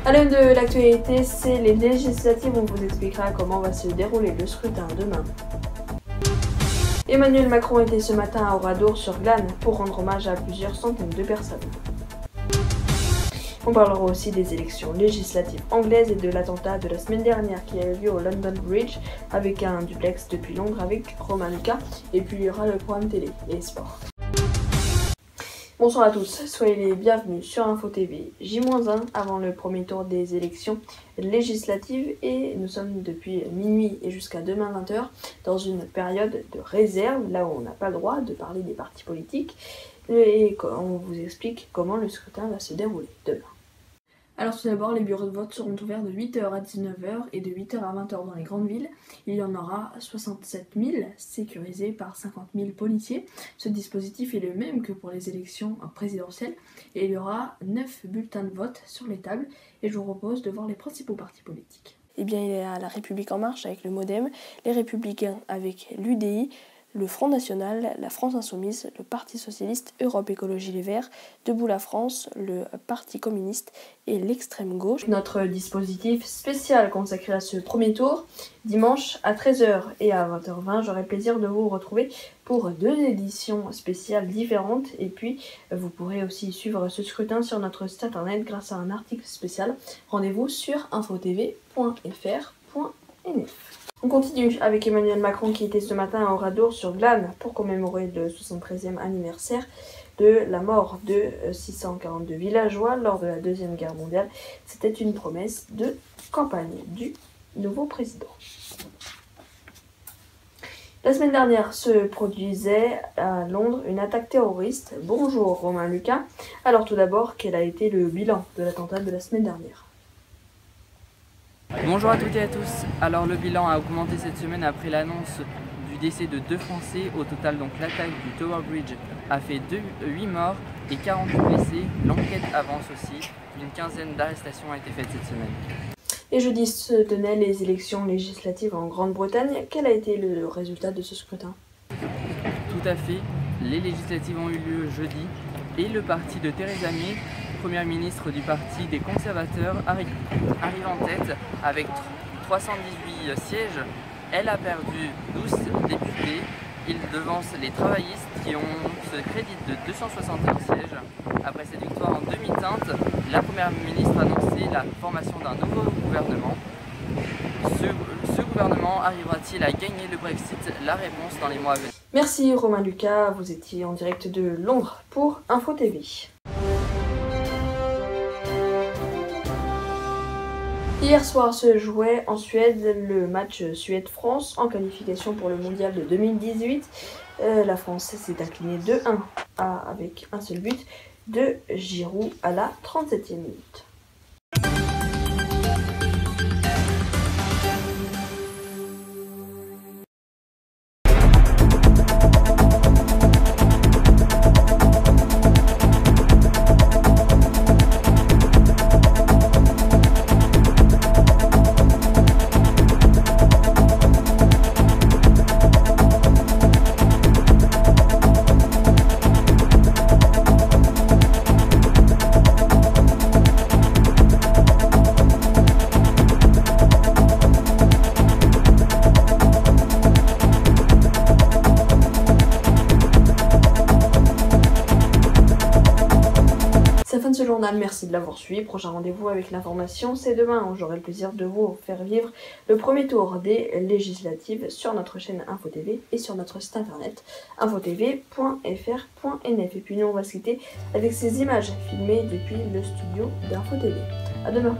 À l'une de l'actualité, c'est les législatives. On vous expliquera comment va se dérouler le scrutin demain. Emmanuel Macron était ce matin à Oradour-sur-Glane pour rendre hommage à plusieurs centaines de personnes. On parlera aussi des élections législatives anglaises et de l'attentat de la semaine dernière qui a eu lieu au London Bridge avec un duplex depuis Londres avec Romain Lucas. Et puis il y aura le programme télé et sport. Bonsoir à tous, soyez les bienvenus sur Info TV J-1 avant le premier tour des élections législatives et nous sommes depuis minuit et jusqu'à demain 20h dans une période de réserve, là où on n'a pas le droit de parler des partis politiques et on vous explique comment le scrutin va se dérouler demain. Alors tout d'abord, les bureaux de vote seront ouverts de 8h à 19h et de 8h à 20h dans les grandes villes. Il y en aura 67 000 sécurisés par 50 000 policiers. Ce dispositif est le même que pour les élections présidentielles et il y aura 9 bulletins de vote sur les tables et je vous propose de voir les principaux partis politiques. Eh bien, il y a la République En Marche avec le MoDem, les Républicains avec l'UDI, le Front National, la France Insoumise, le Parti Socialiste, Europe Écologie Les Verts, Debout la France, le Parti Communiste et l'extrême gauche. Notre dispositif spécial consacré à ce premier tour, dimanche à 13h et à 20h20, j'aurai le plaisir de vous retrouver pour 2 éditions spéciales différentes et puis vous pourrez aussi suivre ce scrutin sur notre site internet grâce à un article spécial. Rendez-vous sur infotv.fr.nf. On continue avec Emmanuel Macron qui était ce matin à Oradour-sur-Glane pour commémorer le 73e anniversaire de la mort de 642 villageois lors de la Deuxième Guerre mondiale. C'était une promesse de campagne du nouveau président. La semaine dernière se produisait à Londres une attaque terroriste. Bonjour Romain Lucas. Alors tout d'abord, quel a été le bilan de l'attentat de la semaine dernière ? Bonjour à toutes et à tous. Alors le bilan a augmenté cette semaine après l'annonce du décès de 2 Français. Au total, donc l'attaque du Tower Bridge a fait 8 morts et 40 blessés. L'enquête avance aussi. Une quinzaine d'arrestations a été faite cette semaine. Et jeudi se tenaient les élections législatives en Grande-Bretagne. Quel a été le résultat de ce scrutin ? Tout à fait. Les législatives ont eu lieu jeudi et le parti de Theresa May, Première ministre du Parti des Conservateurs, arrive en tête avec 318 sièges. Elle a perdu 12 députés. Il devance les travaillistes qui ont ce crédit de 261 sièges. Après cette victoire en demi-teinte, la Première ministre a annoncé la formation d'un nouveau gouvernement. Ce gouvernement arrivera-t-il à gagner le Brexit? La réponse dans les mois à venir. Merci Romain Lucas, vous étiez en direct de Londres pour Info TV. Hier soir se jouait en Suède le match Suède-France en qualification pour le mondial de 2018. La France s'est inclinée 2-1 avec un seul but de Giroud à la 37e minute. C'est la fin de ce journal, merci de l'avoir suivi. Prochain rendez-vous avec l'information, c'est demain où j'aurai le plaisir de vous faire vivre le premier tour des législatives sur notre chaîne Info TV et sur notre site internet infotv.fr.nf. Et puis nous on va se quitter avec ces images filmées depuis le studio d'Info TV. À demain.